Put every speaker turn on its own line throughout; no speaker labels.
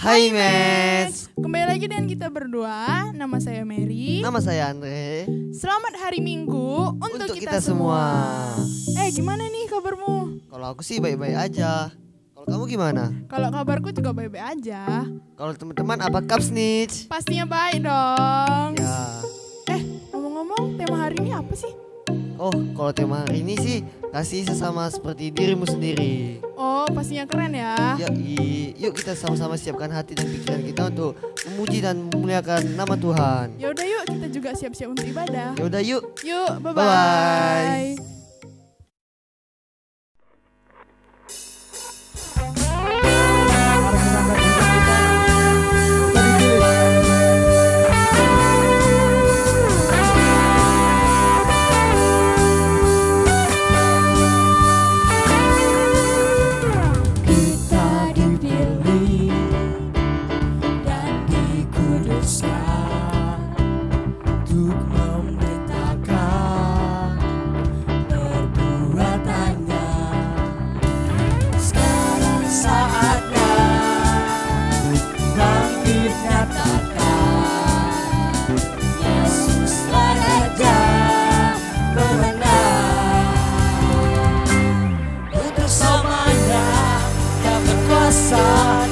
Hai Mes.
Kembali lagi dengan kita berdua. Nama saya Mary.
Nama saya Andre.
Selamat hari Minggu untuk
kita semua.
Gimana nih kabarmu?
Kalau aku sih baik-baik aja. Kalau kamu gimana?
Kalau kabarku juga baik-baik aja.
Kalau teman-teman apa kabar nih?
Pastinya baik dong.
Ya.
Ngomong-ngomong, tema hari ini apa sih?
Oh, kalau tema hari ini sih kasih sesama seperti dirimu sendiri.
Oh, pastinya keren ya.
Yuk kita sama-sama siapkan hati dan pikiran kita untuk memuji dan memuliakan nama Tuhan.
Yaudah yuk, kita juga siap-siap untuk ibadah.
Yaudah yuk.
Yuk, bye-bye.
Bye-bye.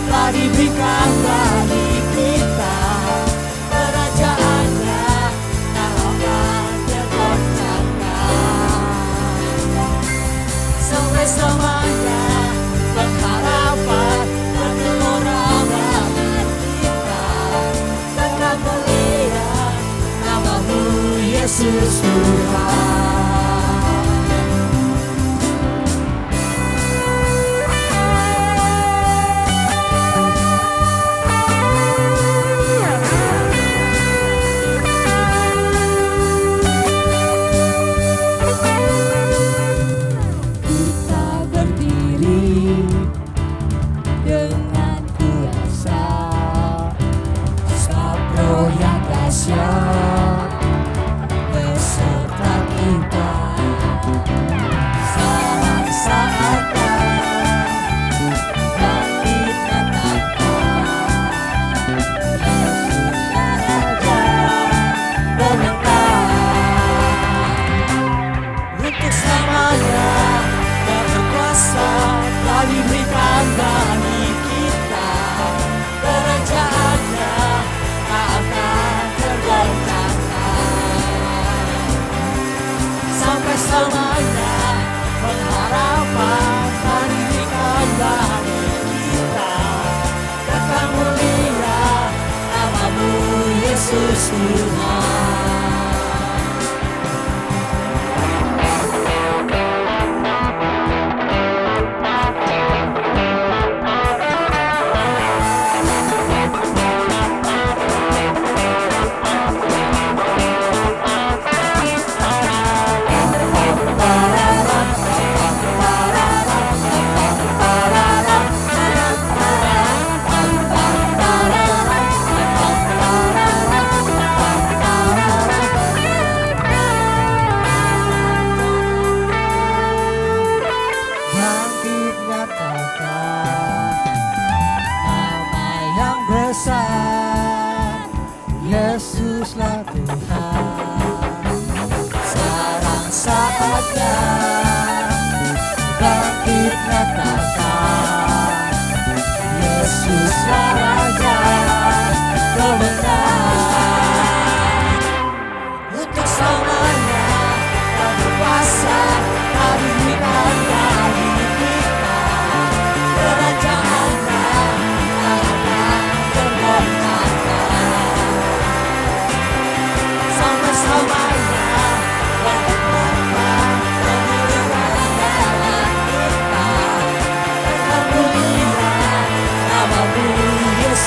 Telah diberikan bagi kita, kerajaannya tak akan tergoncangkan. Sampai selamanya pengharapan bergelora bagi kita, tetap mulia namamu Yesus Tuhan. Beserta kita saat saatnya bangkit nyatakan Yesus Raja bermenang untuk selamanya dan berkuasa telah diberikan bagi kita, kerajaannya tak akan sampai selamanya. Pengharapan telah diberikan bagi kita, tetap mulia namamu Yesus Tuhan. Yesuslah Tuhan. Sekarang saatnya bangkit nyatakan Yesuslah Raja kebenaran. Untuk selamanya dan berkuasa telah diberikan bagi kita, kerajaannya tak akan tergoncangkan. Sampai selamanya berkuasa pemilihan dalam kita, tetap mulia namamu Yesus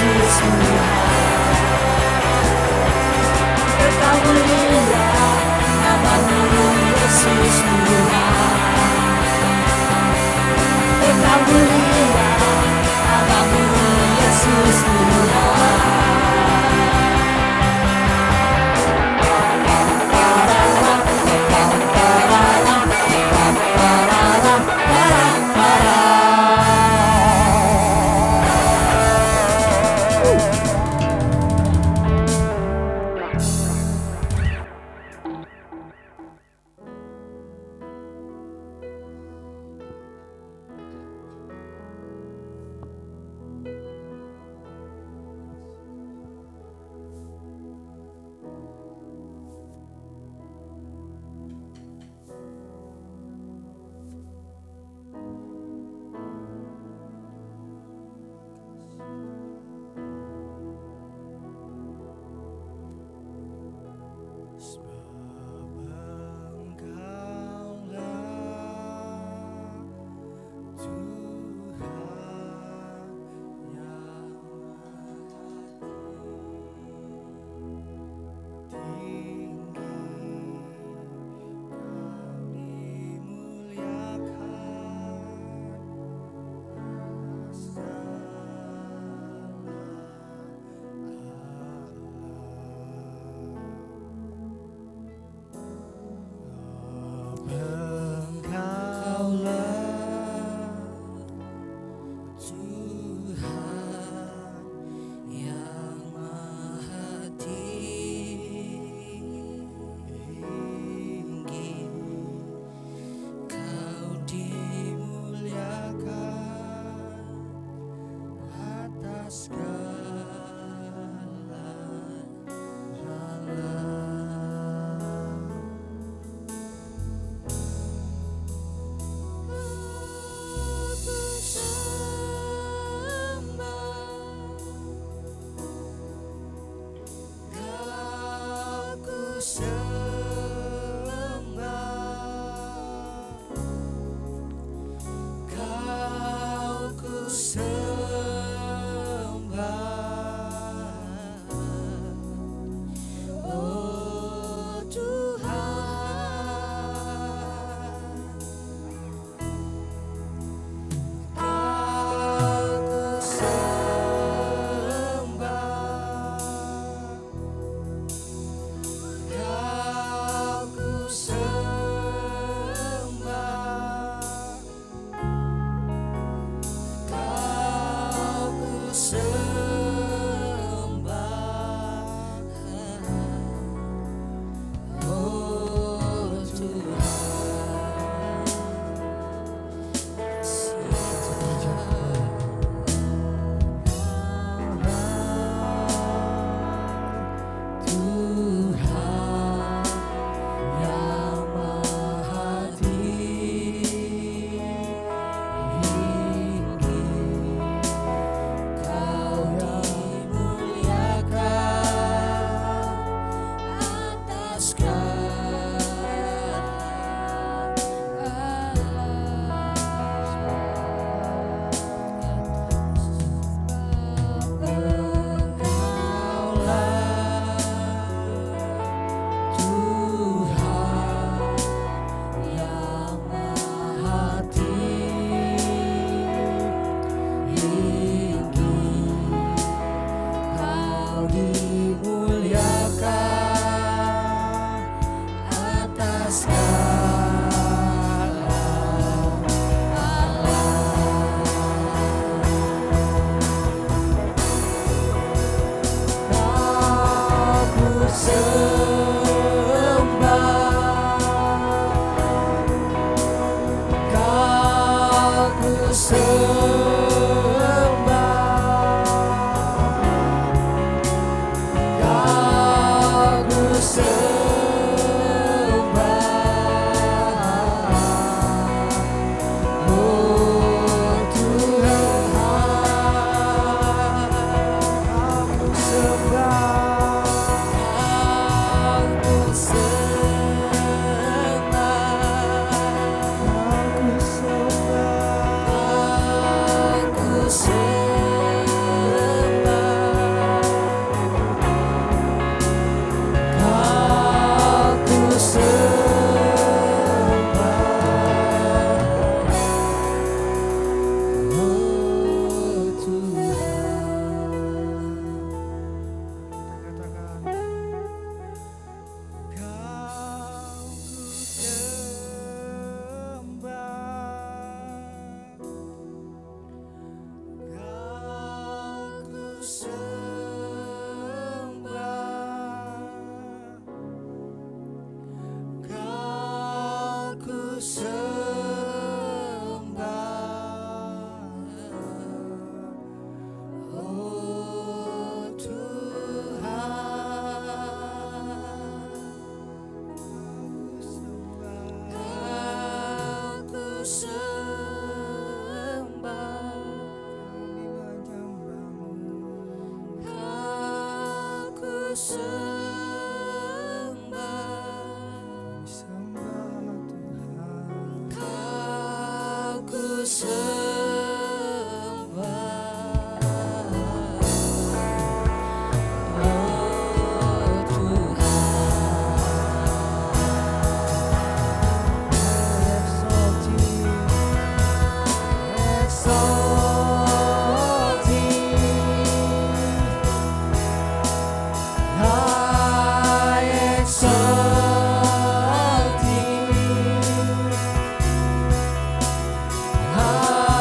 I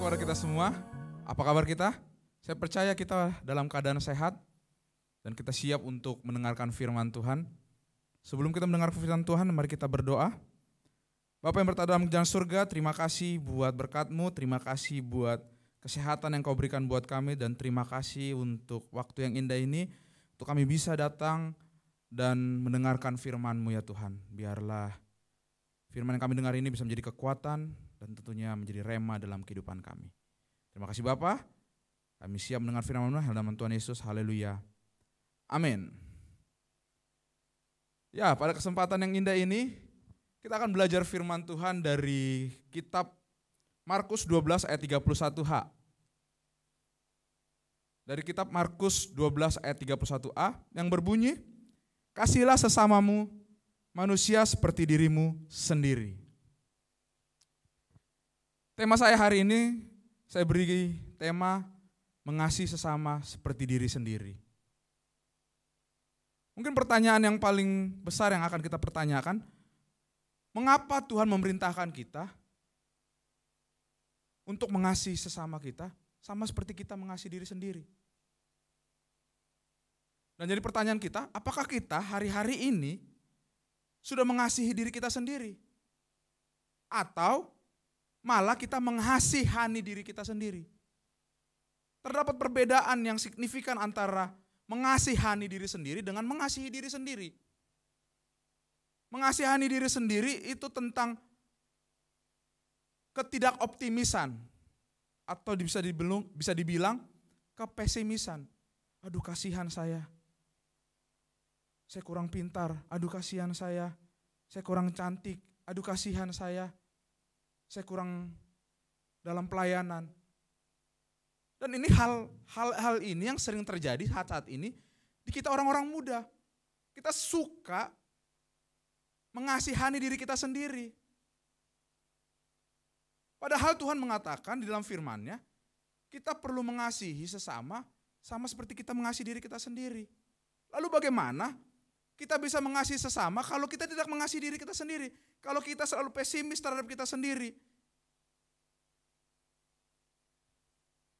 kepada kita semua. Apa kabar kita? Saya percaya kita dalam keadaan sehat dan kita siap untuk mendengarkan firman Tuhan. Sebelum kita mendengar firman Tuhan, mari kita berdoa. Bapa yang berada dalam kerajaan surga, terima kasih buat berkat-Mu, terima kasih buat kesehatan yang Kau berikan buat kami, dan terima kasih untuk waktu yang indah ini, untuk kami bisa datang dan mendengarkan firman-Mu ya Tuhan. Biarlah firman yang kami dengar ini bisa menjadi kekuatan dan tentunya menjadi rema dalam kehidupan kami. Terima kasih Bapa. Kami siap mendengar firman-Mu dalam nama Tuhan Yesus. Haleluya. Amin. Ya, pada kesempatan yang indah ini kita akan belajar firman Tuhan dari kitab Markus 12 ayat 31h. Dari kitab Markus 12 ayat 31a yang berbunyi, "Kasihilah sesamamu manusia seperti dirimu sendiri." Tema saya hari ini, saya beri tema mengasihi sesama seperti diri sendiri. Mungkin pertanyaan yang paling besar yang akan kita pertanyakan, mengapa Tuhan memerintahkan kita untuk mengasihi sesama kita sama seperti kita mengasihi diri sendiri? Dan jadi pertanyaan kita, apakah kita hari-hari ini sudah mengasihi diri kita sendiri? Atau malah kita mengasihani diri kita sendiri? Terdapat perbedaan yang signifikan antara mengasihani diri sendiri dengan mengasihi diri sendiri. Mengasihani diri sendiri itu tentang ketidakoptimisan atau bisa dibilang kepesimisan. Aduh kasihan saya kurang pintar, aduh kasihan saya kurang cantik, aduh kasihan saya kurang dalam pelayanan. Dan ini hal ini yang sering terjadi saat ini di kita orang-orang muda. Kita suka mengasihani diri kita sendiri. Padahal Tuhan mengatakan di dalam firman-Nya, kita perlu mengasihi sesama sama seperti kita mengasihi diri kita sendiri. Lalu bagaimana kita bisa mengasihi sesama kalau kita tidak mengasihi diri kita sendiri? Kalau kita selalu pesimis terhadap kita sendiri?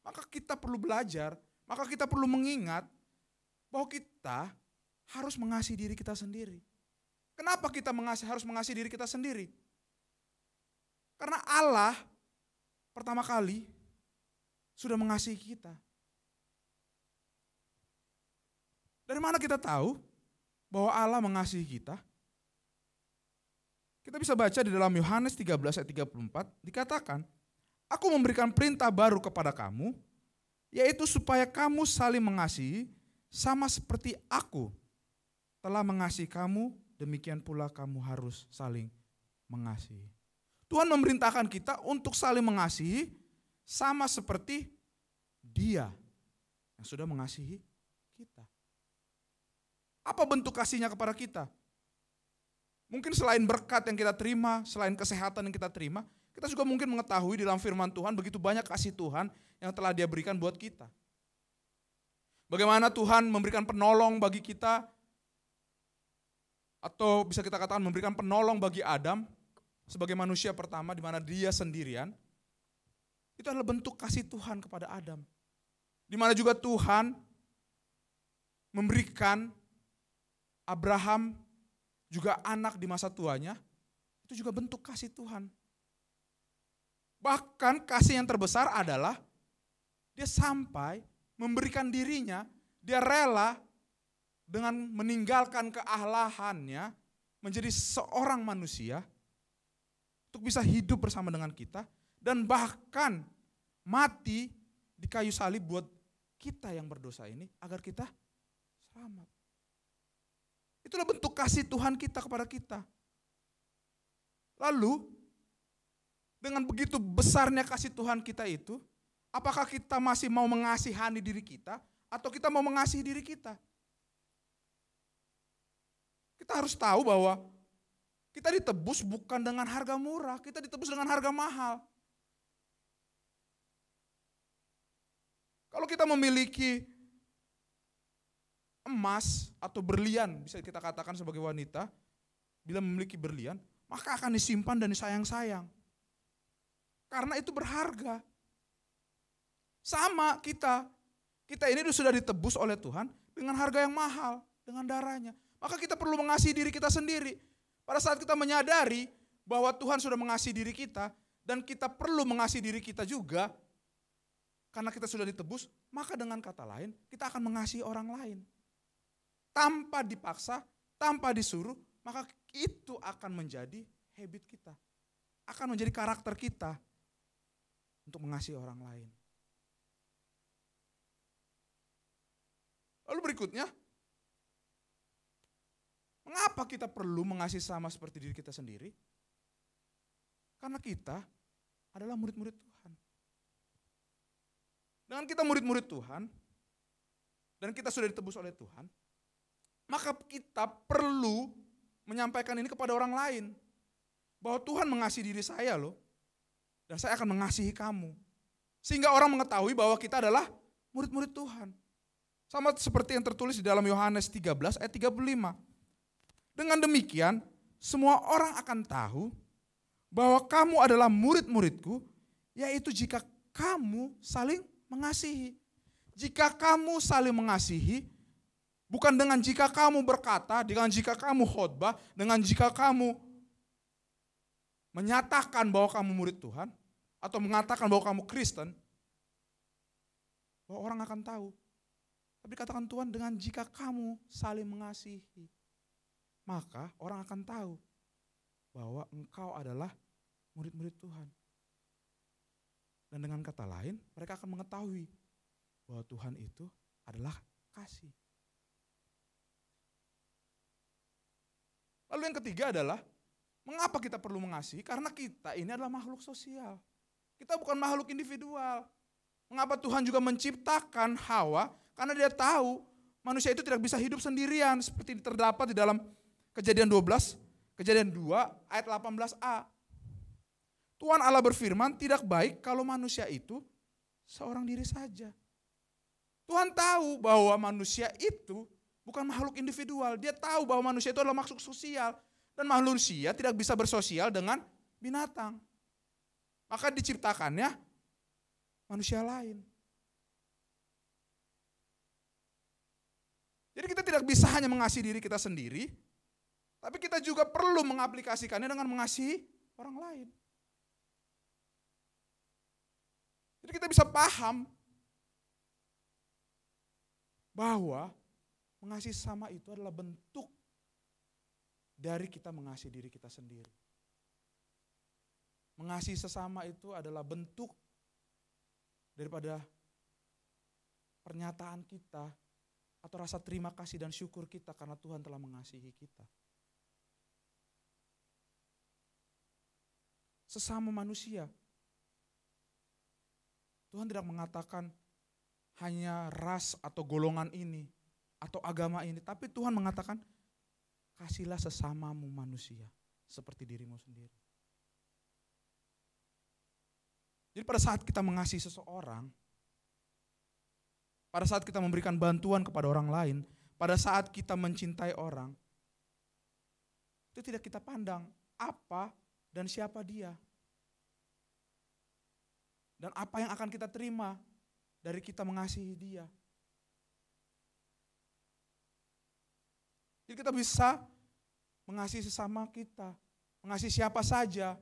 Maka kita perlu belajar, maka kita perlu mengingat bahwa kita harus mengasihi diri kita sendiri. Kenapa kita harus mengasihi diri kita sendiri? Karena Allah pertama kali sudah mengasihi kita. Dari mana kita tahu bahwa Allah mengasihi kita? Kita bisa baca di dalam Yohanes 13 ayat 34, dikatakan, "Aku memberikan perintah baru kepada kamu, yaitu supaya kamu saling mengasihi sama seperti aku telah mengasihi kamu, demikian pula kamu harus saling mengasihi." Tuhan memerintahkan kita untuk saling mengasihi sama seperti Dia yang sudah mengasihi kita. Apa bentuk kasihnya kepada kita? Mungkin selain berkat yang kita terima, selain kesehatan yang kita terima, kita juga mungkin mengetahui di dalam firman Tuhan begitu banyak kasih Tuhan yang telah Dia berikan buat kita. Bagaimana Tuhan memberikan penolong bagi kita, atau bisa kita katakan memberikan penolong bagi Adam sebagai manusia pertama di mana dia sendirian. Itu adalah bentuk kasih Tuhan kepada Adam. Di mana juga Tuhan memberikan Abraham juga anak di masa tuanya, itu juga bentuk kasih Tuhan. Bahkan kasih yang terbesar adalah dia sampai memberikan dirinya, dia rela dengan meninggalkan keahlahannya menjadi seorang manusia untuk bisa hidup bersama dengan kita dan bahkan mati di kayu salib buat kita yang berdosa ini agar kita selamat. Itulah bentuk kasih Tuhan kita kepada kita. Lalu, dengan begitu besarnya kasih Tuhan kita itu, apakah kita masih mau mengasihani diri kita atau kita mau mengasihi diri kita? Kita harus tahu bahwa kita ditebus bukan dengan harga murah, kita ditebus dengan harga mahal. Kalau kita memiliki emas atau berlian, bisa kita katakan sebagai wanita, bila memiliki berlian, maka akan disimpan dan disayang-sayang. Karena itu berharga. Sama kita. Kita ini sudah ditebus oleh Tuhan dengan harga yang mahal, dengan darahnya. Maka kita perlu mengasihi diri kita sendiri. Pada saat kita menyadari bahwa Tuhan sudah mengasihi diri kita, dan kita perlu mengasihi diri kita juga, karena kita sudah ditebus, maka dengan kata lain, kita akan mengasihi orang lain. Tanpa dipaksa, tanpa disuruh, maka itu akan menjadi habit kita. Akan menjadi karakter kita untuk mengasihi orang lain. Lalu berikutnya, mengapa kita perlu mengasihi sama seperti diri kita sendiri? Karena kita adalah murid-murid Tuhan. Dengan kita murid-murid Tuhan, dan kita sudah ditebus oleh Tuhan, maka kita perlu menyampaikan ini kepada orang lain. Bahwa Tuhan mengasihi diri saya loh, dan saya akan mengasihi kamu. Sehingga orang mengetahui bahwa kita adalah murid-murid Tuhan. Sama seperti yang tertulis di dalam Yohanes 13 ayat 35. Dengan demikian, semua orang akan tahu bahwa kamu adalah murid-muridku, yaitu jika kamu saling mengasihi. Jika kamu saling mengasihi, bukan dengan jika kamu berkata, dengan jika kamu khotbah, dengan jika kamu menyatakan bahwa kamu murid Tuhan, atau mengatakan bahwa kamu Kristen, bahwa orang akan tahu. Tapi katakan Tuhan, dengan jika kamu saling mengasihi, maka orang akan tahu bahwa engkau adalah murid-murid Tuhan. Dan dengan kata lain, mereka akan mengetahui bahwa Tuhan itu adalah kasih. Lalu yang ketiga adalah, mengapa kita perlu mengasihi? Karena kita ini adalah makhluk sosial. Kita bukan makhluk individual. Mengapa Tuhan juga menciptakan Hawa? Karena dia tahu manusia itu tidak bisa hidup sendirian. Seperti terdapat di dalam Kejadian 12, Kejadian 2 ayat 18a. Tuhan Allah berfirman, tidak baik kalau manusia itu seorang diri saja. Tuhan tahu bahwa manusia itu bukan makhluk individual. Dia tahu bahwa manusia itu adalah makhluk sosial. Dan manusia tidak bisa bersosial dengan binatang. Maka diciptakannya manusia lain. Jadi kita tidak bisa hanya mengasihi diri kita sendiri, tapi kita juga perlu mengaplikasikannya dengan mengasihi orang lain. Jadi kita bisa paham bahwa mengasihi sesama itu adalah bentuk dari kita mengasihi diri kita sendiri. Mengasihi sesama itu adalah bentuk daripada pernyataan kita atau rasa terima kasih dan syukur kita karena Tuhan telah mengasihi kita. Sesama manusia. Tuhan tidak mengatakan hanya ras atau golongan ini atau agama ini, tapi Tuhan mengatakan kasihlah sesamamu manusia seperti dirimu sendiri. Jadi pada saat kita mengasihi seseorang, pada saat kita memberikan bantuan kepada orang lain, pada saat kita mencintai orang, itu tidak kita pandang apa dan siapa dia. Dan apa yang akan kita terima dari kita mengasihi dia. Jadi kita bisa mengasihi sesama kita, mengasihi siapa saja.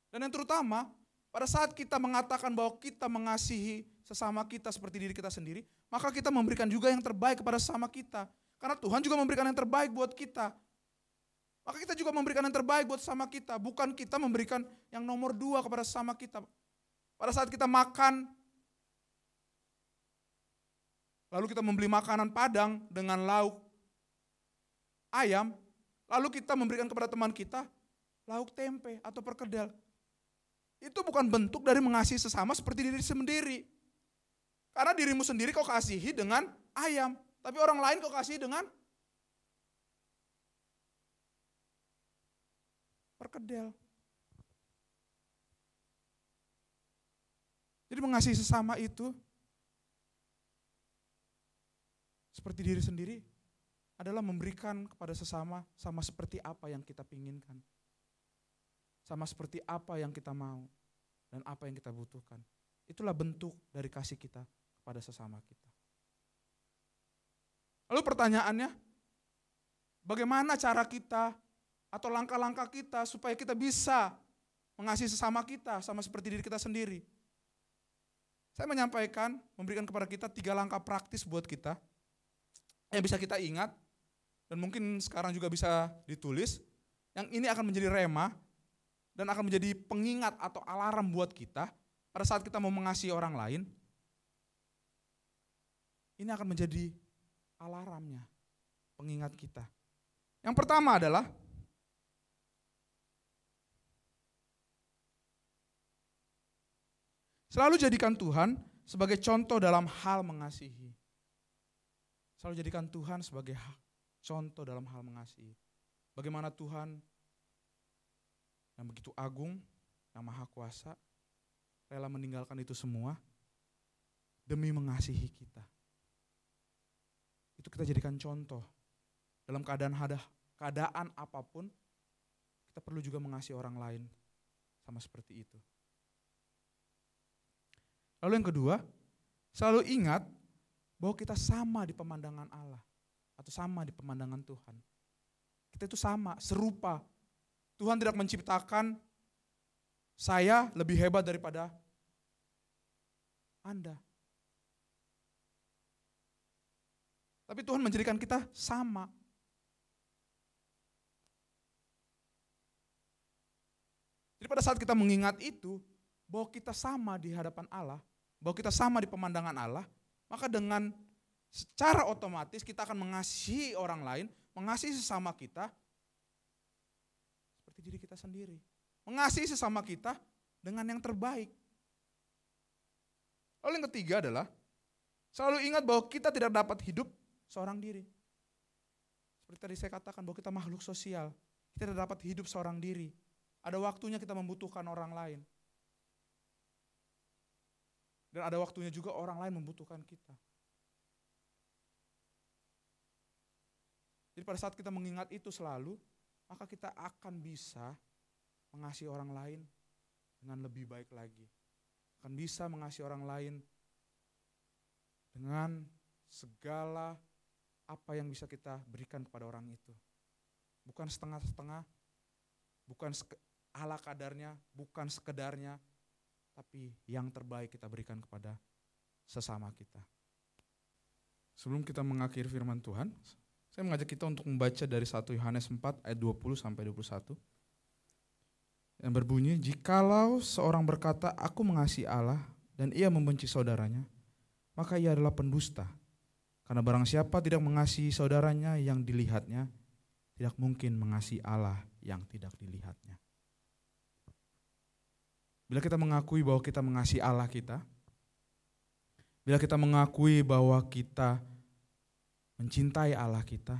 Dan yang terutama, pada saat kita mengatakan bahwa kita mengasihi sesama kita seperti diri kita sendiri, maka kita memberikan juga yang terbaik kepada sesama kita. Karena Tuhan juga memberikan yang terbaik buat kita. Maka kita juga memberikan yang terbaik buat sesama kita. Bukan kita memberikan yang nomor 2 kepada sesama kita. Pada saat kita makan, lalu kita membeli makanan Padang dengan lauk ayam, lalu kita memberikan kepada teman kita lauk tempe atau perkedel. Itu bukan bentuk dari mengasihi sesama seperti diri sendiri. Karena dirimu sendiri kau kasihi dengan ayam, tapi orang lain kau kasihi dengan perkedel. Jadi mengasihi sesama itu seperti diri sendiri adalah memberikan kepada sesama sama seperti apa yang kita pinginkan. Sama seperti apa yang kita mau dan apa yang kita butuhkan. Itulah bentuk dari kasih kita kepada sesama kita. Lalu pertanyaannya, bagaimana cara kita atau langkah-langkah kita supaya kita bisa mengasihi sesama kita sama seperti diri kita sendiri? Saya menyampaikan, memberikan kepada kita 3 langkah praktis buat kita yang bisa kita ingat dan mungkin sekarang juga bisa ditulis. Yang ini akan menjadi rema dan akan menjadi pengingat atau alarm buat kita pada saat kita mau mengasihi orang lain. Ini akan menjadi alarmnya, pengingat kita. Yang pertama adalah selalu jadikan Tuhan sebagai contoh dalam hal mengasihi. Selalu jadikan Tuhan sebagai contoh dalam hal mengasihi. Bagaimana Tuhan yang begitu agung, yang maha kuasa, rela meninggalkan itu semua demi mengasihi kita. Itu kita jadikan contoh. Dalam keadaan apapun, kita perlu juga mengasihi orang lain sama seperti itu. Lalu yang kedua, selalu ingat bahwa kita sama di pemandangan Allah atau sama di pemandangan Tuhan. Kita itu sama, serupa. Tuhan tidak menciptakan saya lebih hebat daripada Anda. Tapi Tuhan menjadikan kita sama. Jadi pada saat kita mengingat itu, bahwa kita sama di hadapan Allah, bahwa kita sama di pemandangan Allah, maka dengan secara otomatis kita akan mengasihi orang lain, mengasihi sesama kita, seperti diri kita sendiri. Mengasihi sesama kita dengan yang terbaik. Lalu yang ketiga adalah, selalu ingat bahwa kita tidak dapat hidup seorang diri. Seperti tadi saya katakan bahwa kita makhluk sosial, kita tidak dapat hidup seorang diri. Ada waktunya kita membutuhkan orang lain. Dan ada waktunya juga orang lain membutuhkan kita. Jadi pada saat kita mengingat itu selalu, maka kita akan bisa mengasihi orang lain dengan lebih baik lagi. Akan bisa mengasihi orang lain dengan segala apa yang bisa kita berikan kepada orang itu. Bukan setengah-setengah, bukan ala kadarnya, bukan sekedarnya, tapi yang terbaik kita berikan kepada sesama kita. Sebelum kita mengakhiri firman Tuhan, saya mengajak kita untuk membaca dari 1 Yohanes 4 ayat 20 sampai 21. Yang berbunyi, jikalau seorang berkata, aku mengasihi Allah dan ia membenci saudaranya, maka ia adalah pendusta. Karena barang siapa tidak mengasihi saudaranya yang dilihatnya, tidak mungkin mengasihi Allah yang tidak dilihatnya. Bila kita mengakui bahwa kita mengasihi Allah kita, bila kita mengakui bahwa kita mencintai Allah kita,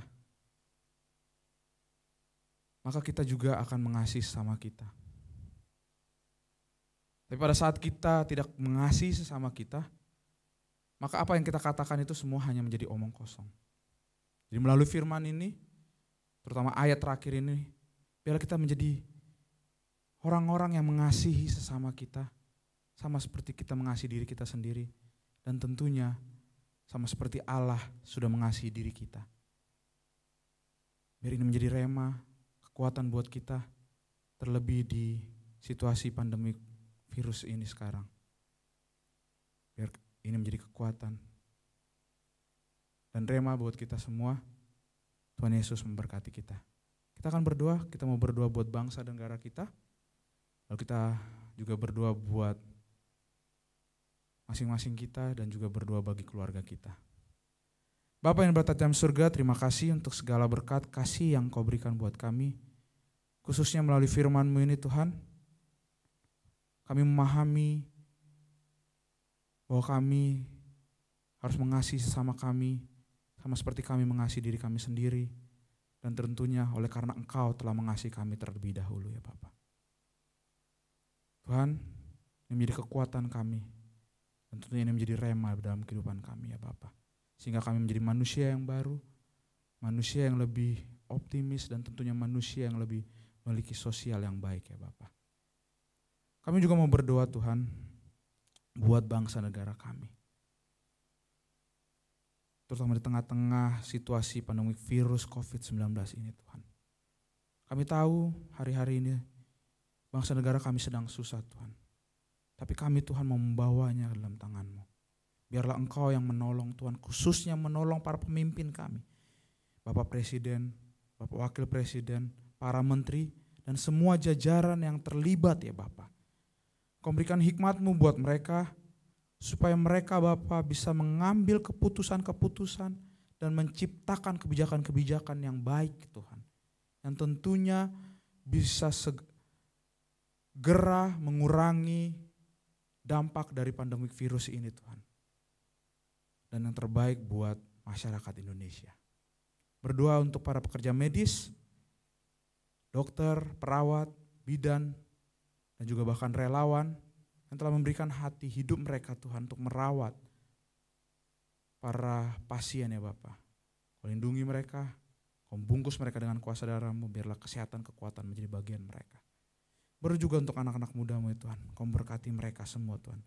maka kita juga akan mengasihi sesama kita. Tapi pada saat kita tidak mengasihi sesama kita, maka apa yang kita katakan itu semua hanya menjadi omong kosong. Jadi melalui firman ini, terutama ayat terakhir ini, biarlah kita menjadi orang-orang yang mengasihi sesama kita, sama seperti kita mengasihi diri kita sendiri, dan tentunya sama seperti Allah sudah mengasihi diri kita. Biar ini menjadi rema, kekuatan buat kita, terlebih di situasi pandemi virus ini sekarang. Biar ini menjadi kekuatan dan rema buat kita semua. Tuhan Yesus memberkati kita. Kita akan berdoa, kita mau berdoa buat bangsa dan negara kita. Lalu kita juga berdoa buat masing-masing kita dan juga berdoa bagi keluarga kita. Bapa yang berada dalam surga, terima kasih untuk segala berkat kasih yang Kau berikan buat kami. Khususnya melalui firman-Mu ini Tuhan, kami memahami bahwa kami harus mengasihi sesama kami, sama seperti kami mengasihi diri kami sendiri. Dan tentunya oleh karena Engkau telah mengasihi kami terlebih dahulu ya Bapa. Tuhan, ini menjadi kekuatan kami. Dan tentunya ini menjadi rema dalam kehidupan kami ya Bapa. Sehingga kami menjadi manusia yang baru, manusia yang lebih optimis dan tentunya manusia yang lebih memiliki sosial yang baik ya Bapa. Kami juga mau berdoa Tuhan, buat bangsa negara kami. Terutama di tengah-tengah situasi pandemi virus COVID-19 ini Tuhan. Kami tahu hari-hari ini bangsa negara kami sedang susah Tuhan. Tapi kami Tuhan mau membawanya dalam tangan-Mu. Biarlah Engkau yang menolong Tuhan, khususnya menolong para pemimpin kami. Bapak Presiden, Bapak Wakil Presiden, para menteri, dan semua jajaran yang terlibat ya Bapak. Kau berikan hikmat-Mu buat mereka, supaya mereka Bapak bisa mengambil keputusan-keputusan dan menciptakan kebijakan-kebijakan yang baik Tuhan. Yang tentunya bisa segera mengurangi dampak dari pandemi virus ini Tuhan. Dan yang terbaik buat masyarakat Indonesia. Berdoa untuk para pekerja medis, dokter, perawat, bidan, dan juga bahkan relawan yang telah memberikan hati hidup mereka Tuhan untuk merawat para pasien ya Bapak. Kau lindungi mereka, Kau bungkus mereka dengan kuasa darah-Mu, biarlah kesehatan, kekuatan menjadi bagian mereka. Baru juga untuk anak-anak muda-Mu ya Tuhan, Kau berkati mereka semua Tuhan.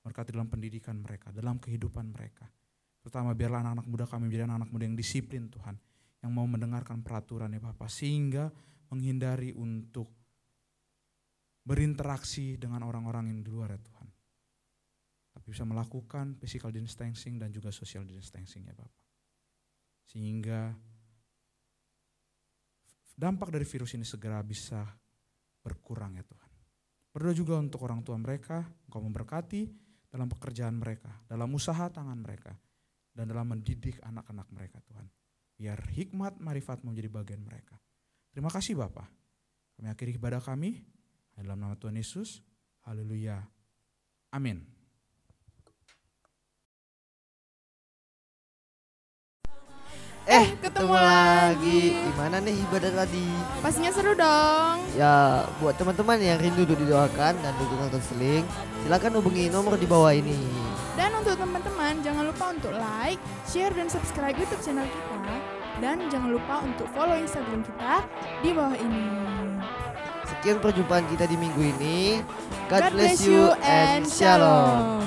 Berkati dalam pendidikan mereka, dalam kehidupan mereka. Terutama biarlah anak-anak muda kami menjadi anak-anak muda yang disiplin Tuhan, yang mau mendengarkan peraturan ya Bapak, sehingga menghindari untuk berinteraksi dengan orang-orang yang di luar ya Tuhan. Tapi bisa melakukan physical distancing dan juga social distancing ya Bapak. Sehingga dampak dari virus ini segera bisa berkurang ya Tuhan. Berdoa juga untuk orang tua mereka, Engkau memberkati dalam pekerjaan mereka, dalam usaha tangan mereka, dan dalam mendidik anak-anak mereka Tuhan. Biar hikmat marifat menjadi bagian mereka. Terima kasih Bapak. Kami akhiri ibadah kami dalam nama Tuhan Yesus. Haleluya. Amin.
Ketemu lagi.
Gimana nih ibadah tadi?
Pastinya seru dong.
Ya, buat teman-teman yang rindu untuk didoakan dan dukungan konseling, silakan hubungi nomor di bawah ini.
Dan untuk teman-teman jangan lupa untuk like, share, dan subscribe YouTube channel kita. Dan jangan lupa untuk follow Instagram kita di bawah ini.
Sekian perjumpaan kita di minggu ini.
God bless you and shalom.